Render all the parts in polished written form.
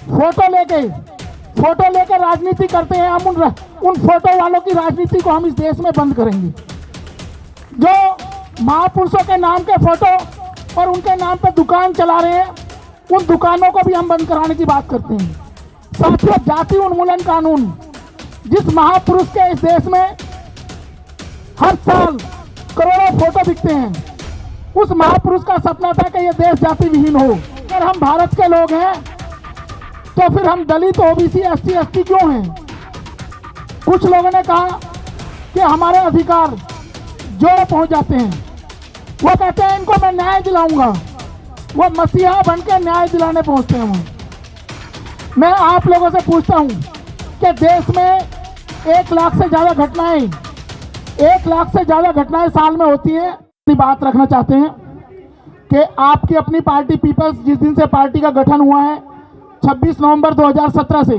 Photo लेके राजनीति करते हैं। हम उन फोटो वालों की राजनीति को हम इस देश में बंद करेंगे। जो महापुरुषों के नाम के फोटो और उनके नाम पे दुकान चला रहे हैं, उन दुकानों को भी हम बंद कराने की बात करते हैं। साथियों, जाति उन्मूलन कानून, जिस महापुरुष के इस देश में हर साल करोड़ों फोटो बिकते हैं, उस महापुरुष का सपना था कि यह देश जाति विहीन हो। अगर हम भारत के लोग हैं तो फिर हम दलित, ओबीसी, एससी, एसटी क्यों हैं? कुछ लोगों ने कहा कि हमारे अधिकार जोड़ पहुंच जाते हैं। वो कहते हैं इनको मैं न्याय दिलाऊंगा। वो मसीहा बन के न्याय दिलाने पहुंचते हैं। मैं आप लोगों से पूछता हूं कि देश में 1 लाख से ज़्यादा घटनाएं साल में होती हैं। अपनी बात रखना चाहते हैं कि आपकी अपनी पार्टी पीपल्स, जिस दिन से पार्टी का गठन हुआ है 26 नवंबर 2017 से,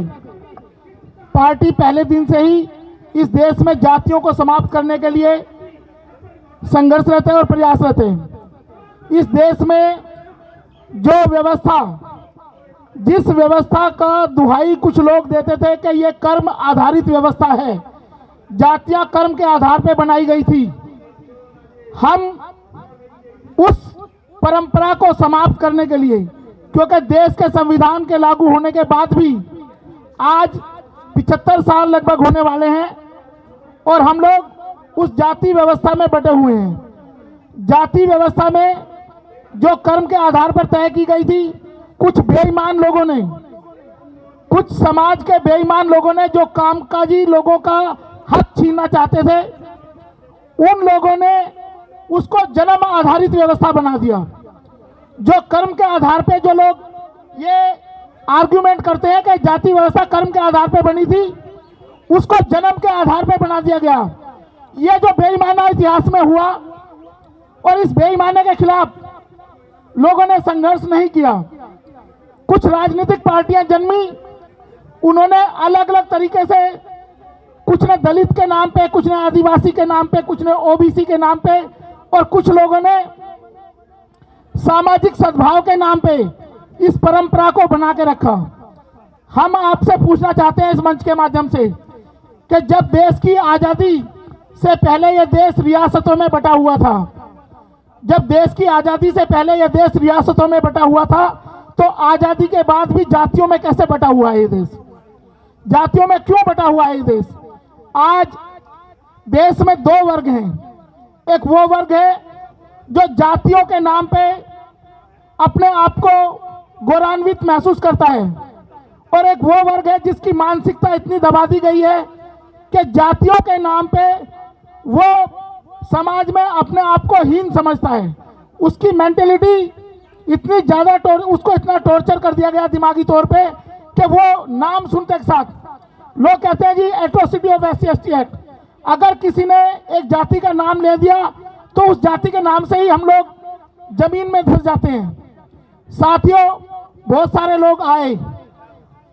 पार्टी पहले दिन से ही इस देश में जातियों को समाप्त करने के लिए संघर्षरत है और प्रयासरत है। इस देश में जो व्यवस्था, जिस व्यवस्था का दुहाई कुछ लोग देते थे कि ये कर्म आधारित व्यवस्था है, जातियां कर्म के आधार पर बनाई गई थी, हम उस परंपरा को समाप्त करने के लिए, क्योंकि देश के संविधान के लागू होने के बाद भी आज 75 साल लगभग होने वाले हैं और हम लोग उस जाति व्यवस्था में बटे हुए हैं। जाति व्यवस्था में जो कर्म के आधार पर तय की गई थी, कुछ बेईमान लोगों ने, कुछ समाज के बेईमान लोगों ने जो कामकाजी लोगों का हक छीनना चाहते थे, उन लोगों ने उसको जन्म आधारित व्यवस्था बना दिया। जो कर्म के आधार पे जो लोग ये आर्गुमेंट करते हैं कि जाति व्यवस्था कर्म के आधार पे बनी थी, उसको जन्म के आधार पे बना दिया गया। ये जो बेईमाना इतिहास में हुआ और इस बेईमाने के खिलाफ लोगों ने संघर्ष नहीं किया। कुछ राजनीतिक पार्टियां जन्मी, उन्होंने अलग अलग तरीके से, कुछ ने दलित के नाम पे, कुछ ने आदिवासी के नाम पे, कुछ ने ओबीसी के नाम पे और कुछ लोगों ने सामाजिक सद्भाव के नाम पे इस परंपरा को बना के रखा। हम आपसे पूछना चाहते हैं इस मंच के माध्यम से कि जब देश की आज़ादी से पहले यह देश रियासतों में बटा हुआ था, जब देश की आज़ादी से पहले यह देश रियासतों में बटा हुआ था, तो आज़ादी के बाद भी जातियों में कैसे बटा हुआ है ये देश? जातियों में क्यों बटा हुआ है ये देश? आज देश में 2 वर्ग हैं। एक वो वर्ग है जो जातियों के नाम पे अपने आप को गौरवान्वित महसूस करता है, और एक वो वर्ग है जिसकी मानसिकता इतनी दबा दी गई है कि जातियों के नाम पे वो समाज में अपने आप को हीन समझता है। उसकी मेंटेलिटी इतनी ज़्यादा उसको इतना टॉर्चर कर दिया गया दिमागी तौर पे कि वो नाम सुनते के साथ लोग कहते हैं जी एट्रोसिटी ऑफ SC/ST एक्ट। अगर किसी ने एक जाति का नाम ले दिया तो उस जाति के नाम से ही हम लोग जमीन में धंस जाते हैं। साथियों, बहुत सारे लोग आए,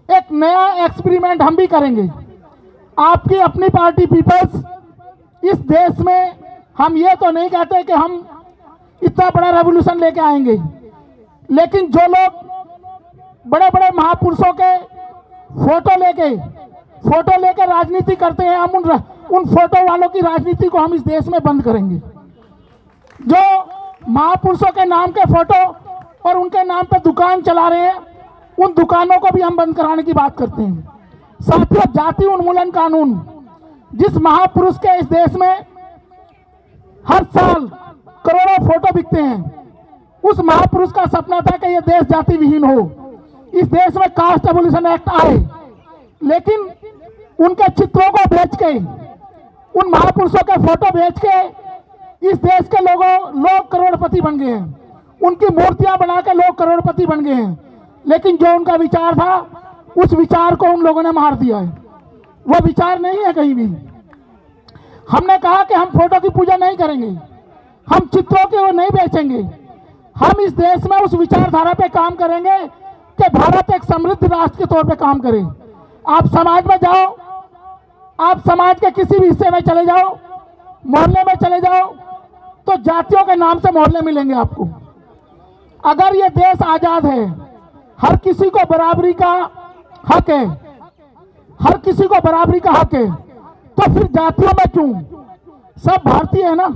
एक नया एक्सपेरिमेंट हम भी करेंगे। आपकी अपनी पार्टी पीपल्स, इस देश में हम ये तो नहीं कहते कि हम इतना बड़ा रेवोल्यूशन लेके आएंगे, लेकिन जो लोग बड़े बड़े महापुरुषों के फोटो लेके राजनीति करते हैं, हम उन फोटो वालों की राजनीति को हम इस देश में बंद करेंगे। जो महापुरुषों के नाम के फोटो और उनके नाम पे दुकान चला रहे हैं, उन दुकानों को भी हम बंद कराने की बात करते हैं। साथियों, जाति उन्मूलन कानून, जिस महापुरुष के इस देश में हर साल करोड़ों फोटो बिकते हैं, उस महापुरुष का सपना था कि यह देश जाति विहीन हो। इस देश में कास्ट एबोलिशन एक्ट आए, लेकिन उनके चित्रों को बेच के, उन महापुरुषों के फोटो बेच के इस देश के लोग करोड़पति बन गए हैं। उनकी मूर्तियां बना के लोग करोड़पति बन गए हैं, लेकिन जो उनका विचार था, उस विचार को उन लोगों ने मार दिया है। वो विचार नहीं है कहीं भी। हमने कहा कि हम फोटो की पूजा नहीं करेंगे, हम चित्रों के वो नहीं बेचेंगे। हम इस देश में उस विचारधारा पे काम करेंगे कि भारत एक समृद्ध राष्ट्र के तौर पे काम करे। आप समाज में जाओ, आप समाज के किसी भी हिस्से में चले जाओ, मोहल्ले में चले जाओ, तो जातियों के नाम से मोहल्ले मिलेंगे आपको। अगर ये देश आज़ाद है, हर किसी को बराबरी का हक है, हर किसी को बराबरी का हक है, तो फिर जातियों में क्यों? सब भारतीय है ना।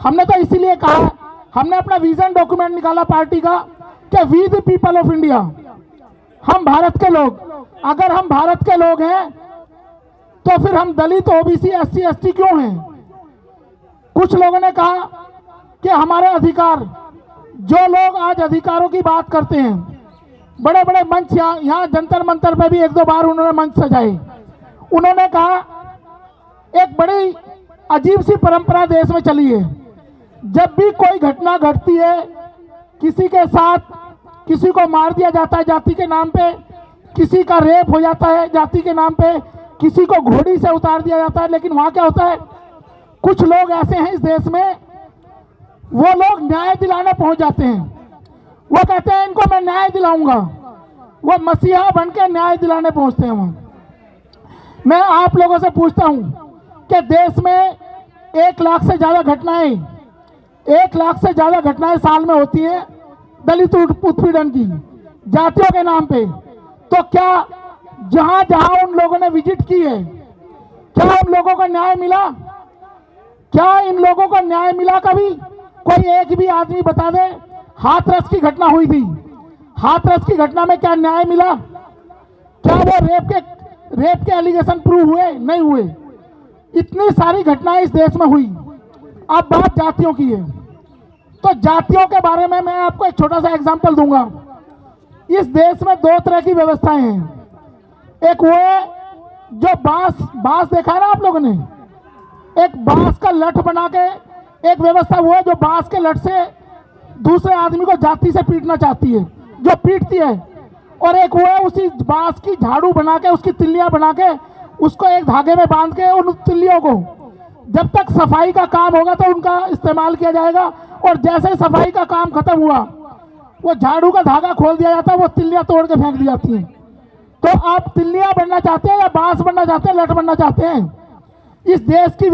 हमने तो इसीलिए कहा, हमने अपना विजन डॉक्यूमेंट निकाला पार्टी का कि we the people of India, हम भारत के लोग। अगर हम भारत के लोग हैं तो फिर हम दलित, ओबीसी, एससी, एसटी क्यों हैं? कुछ लोगों ने कहा कि हमारे अधिकार, जो लोग आज अधिकारों की बात करते हैं, बड़े बड़े मंच, यहाँ जंतर मंतर पे भी एक दो बार उन्होंने मंच सजाए। उन्होंने कहा एक बड़ी अजीब सी परंपरा देश में चली है, जब भी कोई घटना घटती है, किसी के साथ किसी को मार दिया जाता है जाति के नाम पे, किसी का रेप हो जाता है जाति के नाम पे, किसी को घोड़ी से उतार दिया जाता है, लेकिन वहां क्या होता है, कुछ लोग ऐसे हैं इस देश में, वो लोग न्याय दिलाने पहुंच जाते हैं। वो कहते हैं इनको मैं न्याय दिलाऊंगा, वो मसीहा बन के न्याय दिलाने पहुंचते हैं वहां। मैं आप लोगों से पूछता हूं कि देश में 1 लाख से ज्यादा घटनाएं, 1 लाख से ज्यादा घटनाएं साल में होती है दलित उत्पीड़न की, जातियों के नाम पे। तो क्या जहां जहां उन लोगों ने विजिट की है, क्या उन लोगों को न्याय मिला? क्या इन लोगों को न्याय मिला? कभी कोई एक भी आदमी बता दे। हाथरस की घटना हुई थी, हाथरस की घटना में क्या न्याय मिला? क्या वो रेप के एलिगेशन प्रूव हुए? नहीं हुए। इतनी सारी घटनाएं इस देश में हुई। अब बात जातियों की है, तो जातियों के बारे में मैं आपको एक छोटा सा एग्जांपल दूंगा। इस देश में 2 तरह की व्यवस्थाएं हैं। एक वो है जो बांस देखा है ना आप लोगों ने, एक बांस का लठ बना के एक व्यवस्था वो है जो बांस के लठ से दूसरे आदमी को जाति से पीटना चाहती है, जो पीटती है। और एक वो है उसी बांस की झाड़ू बना के, उसकी तिल्लियां बना के, उसको एक धागे में बांध के उन तिल्लियों को जब तक सफाई का काम होगा तो उनका इस्तेमाल किया जाएगा, और जैसे सफाई का काम खत्म हुआ वो झाड़ू का धागा खोल दिया जाता है, वो तिल्लियां तोड़ के फेंक दी जाती हैं। तो आप तिल्लियां बनना चाहते हैं या बांस बनना चाहते हैं, लठ बनना चाहते हैं? इस देश की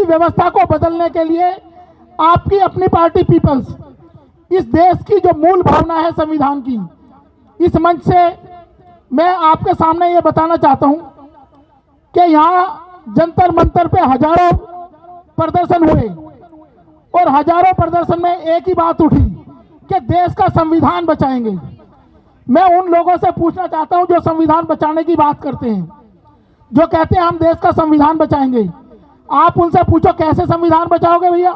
व्यवस्था को बदलने के लिए आपकी अपनी पार्टी पीपल्स, इस देश की जो मूल भावना है संविधान की, इस मंच से मैं आपके सामने ये बताना चाहता हूं कि यहाँ जंतर मंतर पे हजारों प्रदर्शन हुए, और हजारों प्रदर्शन में एक ही बात उठी कि देश का संविधान बचाएंगे। मैं उन लोगों से पूछना चाहता हूं जो संविधान बचाने की बात करते हैं, जो कहते हैं हम देश का संविधान बचाएंगे। आप उनसे पूछो कैसे संविधान बचाओगे भैया?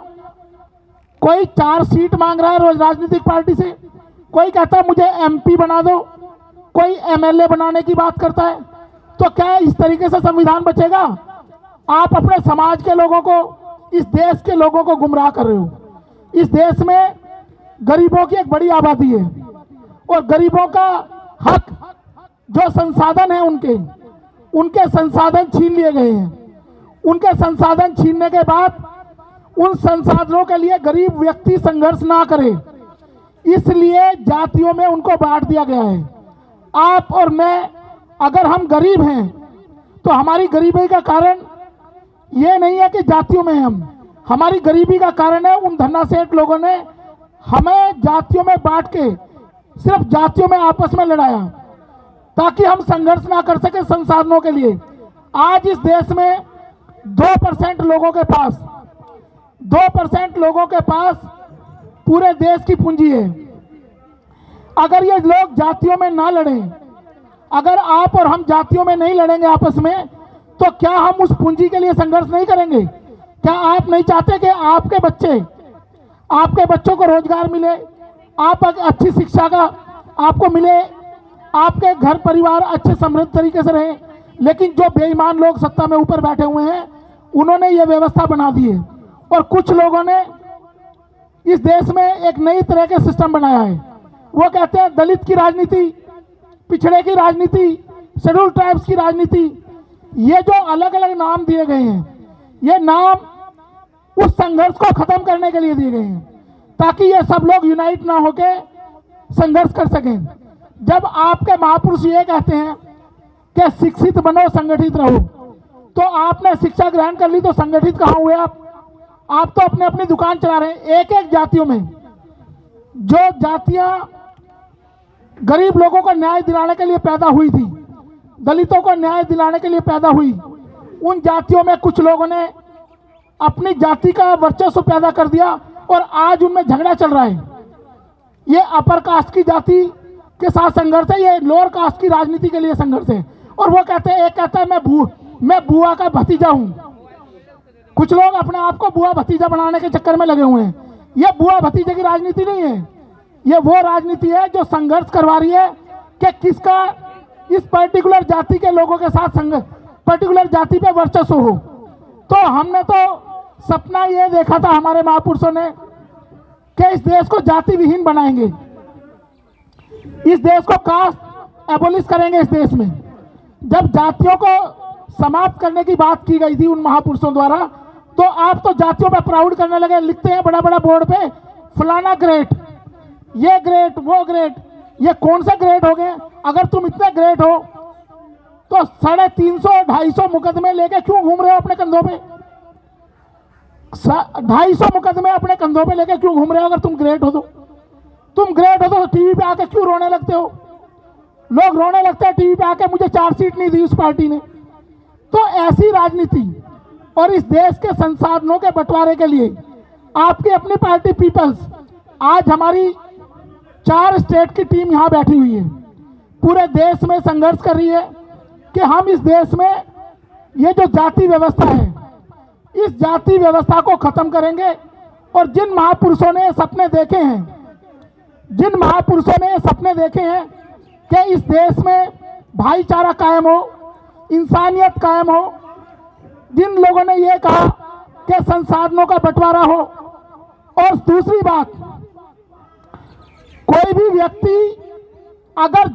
कोई 4 सीट मांग रहा है रोज राजनीतिक पार्टी से, कोई कहता है मुझे एमपी बना दो, कोई एमएलए बनाने की बात करता है। तो क्या इस तरीके से संविधान बचेगा? आप अपने समाज के लोगों को, इस देश के लोगों को गुमराह कर रहे हो। इस देश में गरीबों की एक बड़ी आबादी है, और गरीबों का हक, जो संसाधन है उनके संसाधन छीन लिए गए हैं। उनके संसाधन छीनने के बाद उन संसाधनों के लिए गरीब व्यक्ति संघर्ष ना करे, इसलिए जातियों में उनको बांट दिया गया है। आप और मैं, अगर हम गरीब हैं तो हमारी गरीबी का कारण ये नहीं है कि जातियों में हम, हमारी गरीबी का कारण है उन धन्नासेठ लोगों ने हमें जातियों में बांट के सिर्फ जातियों में आपस में लड़ाया, ताकि हम संघर्ष ना कर सके संसाधनों के लिए। आज इस देश में 2% लोगों के पास पूरे देश की पूंजी है। अगर ये लोग जातियों में ना लड़ें, अगर आप और हम जातियों में नहीं लड़ेंगे आपस में, तो क्या हम उस पूंजी के लिए संघर्ष नहीं करेंगे? क्या आप नहीं चाहते कि आपके बच्चों को रोजगार मिले, आप अच्छी शिक्षा का आपको मिले, आपके घर परिवार अच्छे समृद्ध तरीके से रहे? लेकिन जो बेईमान लोग सत्ता में ऊपर बैठे हुए हैं, उन्होंने ये व्यवस्था बना दी है, और कुछ लोगों ने इस देश में एक नई तरह के सिस्टम बनाया है। वो कहते हैं दलित की राजनीति, पिछड़े की राजनीति, शेड्यूल ट्राइब्स की राजनीति। ये जो अलग अलग नाम दिए गए हैं, ये नाम उस संघर्ष को खत्म करने के लिए दिए गए हैं, ताकि ये सब लोग यूनाइट ना होके संघर्ष कर सकें। जब आपके महापुरुष ये कहते हैं कि शिक्षित बनो, संगठित रहो, तो आपने शिक्षा ग्रहण कर ली तो संगठित कहाँ हुए आप तो अपने अपनी दुकान चला रहे हैं। एक जातियों में जो जातियां गरीब लोगों को न्याय दिलाने के लिए पैदा हुई थी, दलितों को न्याय दिलाने के लिए पैदा हुई। उन जातियों में कुछ लोगों ने अपनी जाति का वर्चस्व पैदा कर दिया और आज उनमें झगड़ा चल रहा है। ये अपर कास्ट की जाति के साथ संघर्ष है, ये लोअर कास्ट की राजनीति के लिए संघर्ष है। और वो कहते हैं, एक कहता है मैं बुआ का भतीजा हूं। कुछ लोग अपने आप को बुआ भतीजा बनाने के चक्कर में लगे हुए हैं। ये बुआ भतीजे की राजनीति नहीं है, ये वो राजनीति है जो संघर्ष करवा रही है कि किसका इस पर्टिकुलर जाति के लोगों के साथ संघर्ष, पर्टिकुलर जाति पे वर्चस्व हो। तो हमने तो सपना ये देखा था हमारे महापुरुषों ने कि इस देश को जाति विहीन बनाएंगे, इस देश को कास्ट एबोलिश करेंगे। इस देश में जब जातियों को समाप्त करने की बात की गई थी उन महापुरुषों द्वारा, तो आप तो जातियों पे प्राउड करने लगे, लिखते हैं बड़ा बड़ा बोर्ड पे फलाना ग्रेट, ये ग्रेट, वो ग्रेट। ये कौन सा ग्रेट हो गए? अगर तुम इतने ग्रेट हो तो 350-250 मुकदमे लेके क्यों घूम रहे हो अपने कंधों पे? 250 मुकदमे अपने कंधों पे लेके क्यों घूम रहे हो? अगर तुम ग्रेट हो तो तुम ग्रेट हो तो टीवी पे आके क्यों रोने लगते हो? लोग रोने लगते हैं टीवी पे आके, मुझे 4 सीट नहीं दी उस पार्टी ने। तो ऐसी राजनीति और इस देश के संसाधनों के बंटवारे के लिए आपकी अपनी पार्टी पीपल्स, आज हमारी 4 स्टेट की टीम यहाँ बैठी हुई है, पूरे देश में संघर्ष कर रही है कि हम इस देश में ये जो जाति व्यवस्था है, इस जाति व्यवस्था को खत्म करेंगे। और जिन महापुरुषों ने सपने देखे हैं, जिन महापुरुषों ने सपने देखे हैं कि इस देश में भाईचारा कायम हो, इंसानियत कायम हो, जिन लोगों ने ये कहा कि संसाधनों का बंटवारा हो। और दूसरी बात, कोई भी व्यक्ति अगर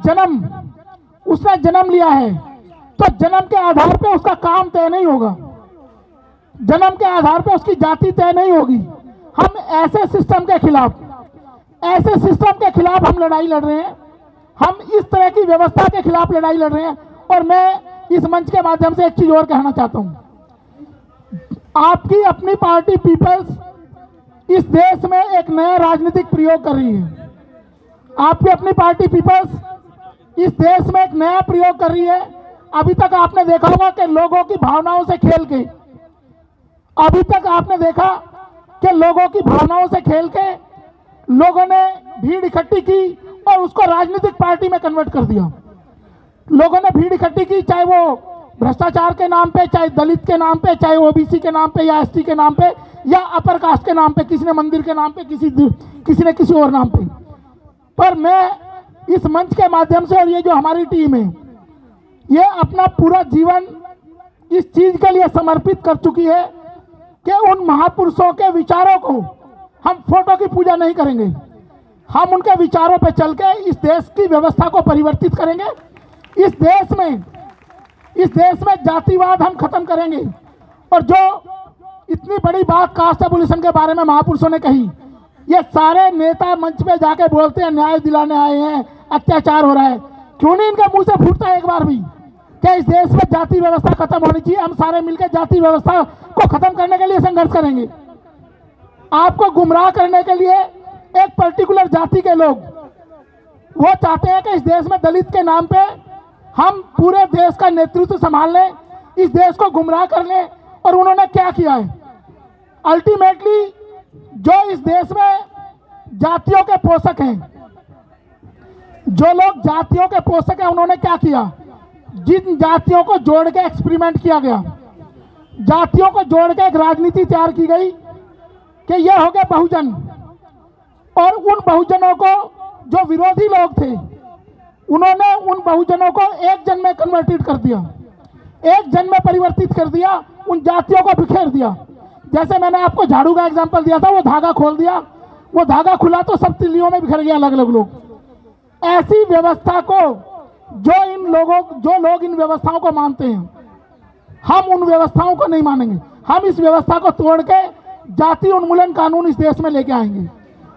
उसने जन्म लिया है तो जन्म के आधार पे उसका काम तय नहीं होगा, जन्म के आधार पे उसकी जाति तय नहीं होगी। हम ऐसे सिस्टम के खिलाफ हम लड़ाई लड़ रहे हैं, हम इस तरह की व्यवस्था के खिलाफ लड़ाई लड़ रहे हैं। और मैं इस मंच के माध्यम से एक चीज और कहना चाहता हूं, आपकी अपनी पार्टी पीपल्स इस देश में एक नया राजनीतिक प्रयोग कर रही है। आपकी अपनी पार्टी पीपल्स इस देश में एक नया प्रयोग कर रही है। अभी तक आपने देखा होगा कि लोगों की भावनाओं से खेल के, अभी तक आपने देखा कि लोगों की भावनाओं से खेल के लोगों ने भीड़ इकट्ठी की और उसको राजनीतिक पार्टी में कन्वर्ट कर दिया। लोगों ने भीड़ इकट्ठी की, चाहे वो भ्रष्टाचार के नाम पे, चाहे दलित के नाम पे, चाहे ओबीसी के नाम पे, या एसटी के नाम पे, या अपर कास्ट के नाम पे, किसी ने मंदिर के नाम पे, किसी ने किसी और नाम पे। पर मैं इस मंच के माध्यम से, और ये जो हमारी टीम है, ये अपना पूरा जीवन इस चीज के लिए समर्पित कर चुकी है कि उन महापुरुषों के विचारों को हम फोटो की पूजा नहीं करेंगे, हम उनके विचारों पर चल के इस देश की व्यवस्था को परिवर्तित करेंगे। इस देश में जातिवाद हम खत्म करेंगे। और जो इतनी बड़ी बात कास्ट एबोलिशन के बारे में महापुरुषों ने कही, ये सारे नेता मंच पे जाके बोलते हैं न्याय दिलाने आए हैं, अत्याचार हो रहा है। क्यों नहीं इनके मुंह से फूटता है एक बार भी कि इस देश में जाति व्यवस्था खत्म होनी चाहिए, हम सारे मिलकर जाति व्यवस्था को खत्म करने के लिए संघर्ष करेंगे। आपको गुमराह करने के लिए एक पर्टिकुलर जाति के लोग वो चाहते हैं कि इस देश में दलित के नाम पे हम पूरे देश का नेतृत्व संभाल लें, इस देश को गुमराह कर लें। और उन्होंने क्या किया है? अल्टीमेटली जो इस देश में जातियों के पोषक हैं, जो लोग जातियों के पोषक हैं, उन्होंने क्या किया? जिन जातियों को जोड़ के एक्सपेरिमेंट किया गया, जातियों को जोड़ के एक राजनीति तैयार की गई कि ये हो गए बहुजन, और उन बहुजनों को जो विरोधी लोग थे, उन्होंने उन बहुजनों को एक जन में कन्वर्टेड कर दिया, एक जन में परिवर्तित कर दिया, उन जातियों को बिखेर दिया। जैसे मैंने आपको झाड़ू का एग्जांपल दिया था, वो धागा खोल दिया, वो धागा खुला तो सब तिल्लियों में बिखर गया अलग अलग लोग। ऐसी व्यवस्था को जो लोग इन व्यवस्थाओं को मानते हैं, हम उन व्यवस्थाओं को नहीं मानेंगे। हम इस व्यवस्था को तोड़ के जाति उन्मूलन कानून इस देश में लेके आएंगे।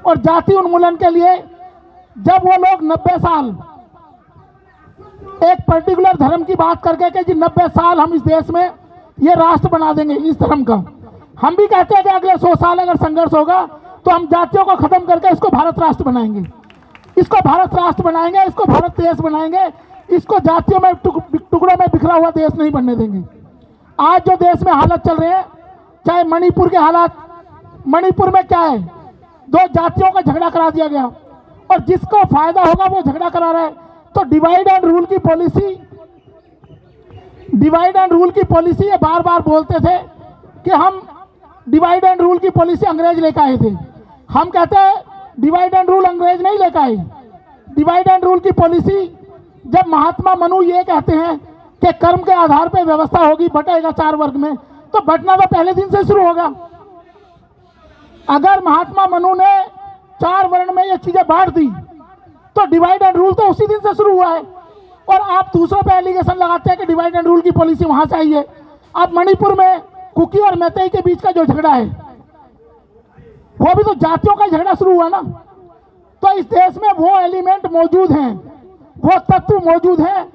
और जाति उन्मूलन के लिए जब वो लोग 90 साल एक पर्टिकुलर धर्म की बात करके कि जी 90 साल हम इस देश में ये राष्ट्र बना देंगे इस धर्म का, हम भी कहते हैं कि अगले 100 साल अगर संघर्ष होगा तो हम जातियों को खत्म करके इसको भारत राष्ट्र बनाएंगे। इसको भारत राष्ट्र बनाएंगे, इसको भारत देश बनाएंगे, इसको जातियों में टुकड़ों में बिखरा हुआ देश नहीं बनने देंगे। आज जो देश में हालत चल रहे हैं, चाहे मणिपुर के हालात, मणिपुर में क्या है, दो जातियों का झगड़ा करा दिया गया और जिसको फायदा होगा वो झगड़ा करा रहा है। तो डिवाइड एंड रूल की पॉलिसी ये बार बार बोलते थे कि हम डिवाइड एंड रूल की पॉलिसी अंग्रेज लेकर आए थे। हम कहते हैं डिवाइड एंड रूल अंग्रेज नहीं लेकर आए। डिवाइड एंड रूल की पॉलिसी जब महात्मा मनु ये कहते हैं कि कर्म के आधार पर व्यवस्था होगी, बटेगा 4 वर्ग में, तो बंटना तो पहले दिन से शुरू होगा। अगर महात्मा मनु ने 4 वर्ण में ये चीजें बांट दी तो डिवाइड एंड रूल तो उसी दिन से शुरू हुआ है। और आप दूसरों पे एलिगेशन लगाते हैं कि डिवाइड एंड रूल की पॉलिसी वहां से आई है। आप मणिपुर में कुकी और मैतेई के बीच का जो झगड़ा है वो भी तो जातियों का झगड़ा शुरू हुआ ना। तो इस देश में वो एलिमेंट मौजूद हैं, वो तत्व मौजूद हैं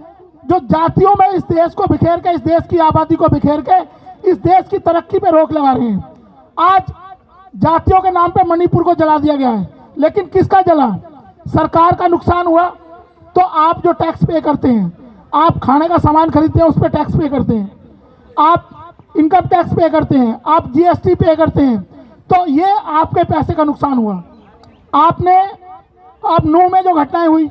जो जातियों में इस देश को बिखेर के, इस देश की आबादी को बिखेर के इस देश की तरक्की पे रोक लगा रहे हैं। आज जातियों के नाम पे मणिपुर को जला दिया गया है, लेकिन किसका जला? सरकार का नुकसान हुआ। तो आप जो टैक्स पे करते हैं, आप खाने का सामान खरीदते हैं उस पर टैक्स पे करते हैं, आप इनकम टैक्स पे करते हैं, आप जीएसटी पे करते हैं, तो ये आपके पैसे का नुकसान हुआ। आपने अब नूह में जो घटनाएं हुई,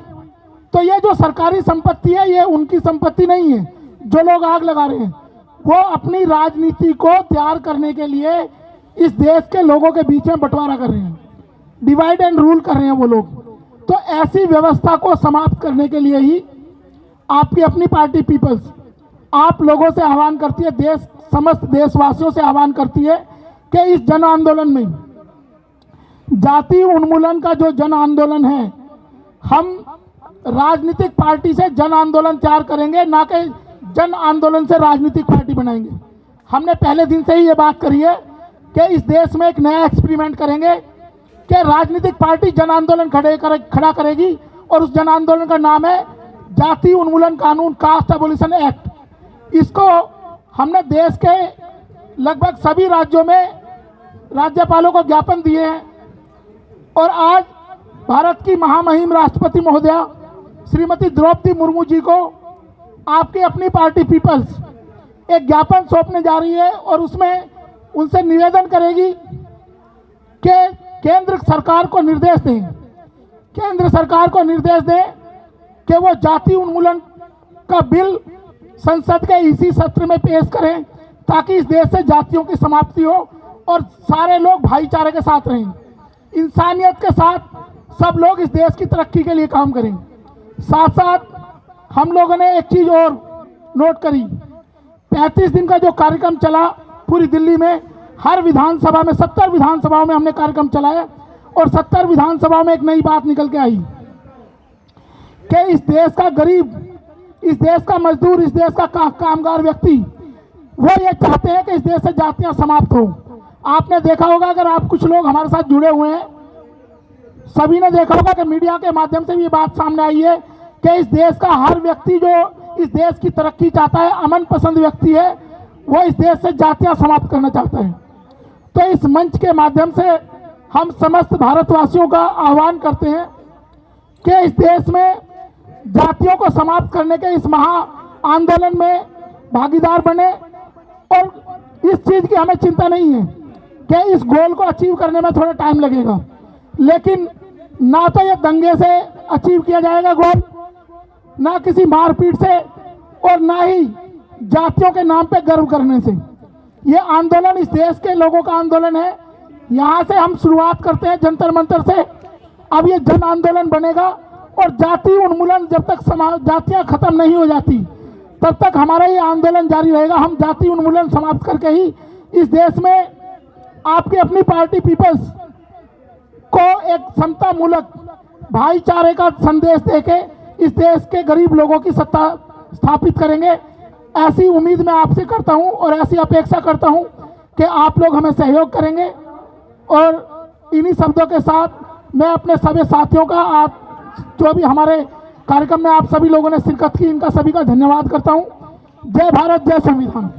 तो ये जो सरकारी संपत्ति है ये उनकी संपत्ति नहीं है। जो लोग आग लगा रहे हैं वो अपनी राजनीति को तैयार करने के लिए इस देश के लोगों के बीच में बंटवारा कर रहे हैं, डिवाइड एंड रूल कर रहे हैं वो लोग। तो ऐसी व्यवस्था को समाप्त करने के लिए ही आपकी अपनी पार्टी पीपल्स आप लोगों से आह्वान करती है, समस्त देशवासियों से आह्वान करती है कि इस जन आंदोलन में, जाति उन्मूलन का जो जन आंदोलन है, हम राजनीतिक पार्टी से जन आंदोलन तैयार करेंगे, ना कि जन आंदोलन से राजनीतिक पार्टी बनाएंगे। हमने पहले दिन से ही ये बात करी है कि इस देश में एक नया एक्सपेरिमेंट करेंगे कि राजनीतिक पार्टी जन आंदोलन खड़ा करेगी और उस जन आंदोलन का नाम है जाति उन्मूलन कानून, कास्ट एबोलिशन एक्ट। इसको हमने देश के लगभग सभी राज्यों में राज्यपालों को ज्ञापन दिए हैं और आज भारत की महामहिम राष्ट्रपति महोदया श्रीमती द्रौपदी मुर्मू जी को आपकी अपनी पार्टी पीपल्स एक ज्ञापन सौंपने जा रही है और उसमें उनसे निवेदन करेगी कि केंद्र सरकार को निर्देश दें कि वो जाति उन्मूलन का बिल संसद के इसी सत्र में पेश करें ताकि इस देश से जातियों की समाप्ति हो और सारे लोग भाईचारे के साथ रहें, इंसानियत के साथ सब लोग इस देश की तरक्की के लिए काम करें। साथ साथ हम लोगों ने एक चीज़ और नोट करी, 35 दिन का जो कार्यक्रम चला पूरी दिल्ली में, हर विधानसभा में 70 विधानसभाओं में हमने कार्यक्रम चलाया और 70 विधानसभाओं में एक नई बात निकल के आई कि इस देश का गरीब, इस देश का मजदूर, इस देश का कामगार व्यक्ति वो ये चाहते हैं कि इस देश से जातियां समाप्त हो। आपने देखा होगा, अगर आप कुछ लोग हमारे साथ जुड़े हुए हैं, सभी ने देखा होगा कि मीडिया के माध्यम से भी ये बात सामने आई है कि इस देश का हर व्यक्ति जो इस देश की तरक्की चाहता है, अमन पसंद व्यक्ति है, वो इस देश से जातियां समाप्त करना चाहता है। तो इस मंच के माध्यम से हम समस्त भारतवासियों का आह्वान करते हैं कि इस देश में जातियों को समाप्त करने के इस महा आंदोलन में भागीदार बने। और इस चीज़ की हमें चिंता नहीं है कि इस गोल को अचीव करने में थोड़ा टाइम लगेगा, लेकिन ना तो ये दंगे से अचीव किया जाएगा गोल, ना किसी मारपीट से, और ना ही जातियों के नाम पे गर्व करने से। ये आंदोलन इस देश के लोगों का आंदोलन है। यहाँ से हम शुरुआत करते हैं जंतर मंतर से, अब ये जन आंदोलन बनेगा और जाति उन्मूलन जब तक जातियाँ खत्म नहीं हो जाती तब तक हमारा ये आंदोलन जारी रहेगा। हम जाति उन्मूलन समाप्त करके ही इस देश में आपकी अपनी पार्टी पीपल्स को एक समता मूलक भाईचारे का संदेश देके इस देश के गरीब लोगों की सत्ता स्थापित करेंगे। ऐसी उम्मीद मैं आपसे करता हूं और ऐसी अपेक्षा करता हूं कि आप लोग हमें सहयोग करेंगे। और इन्हीं शब्दों के साथ मैं अपने सभी साथियों का, आप जो भी हमारे कार्यक्रम में आप सभी लोगों ने शिरकत की, इनका सभी का धन्यवाद करता हूं। जय भारत, जय संविधान।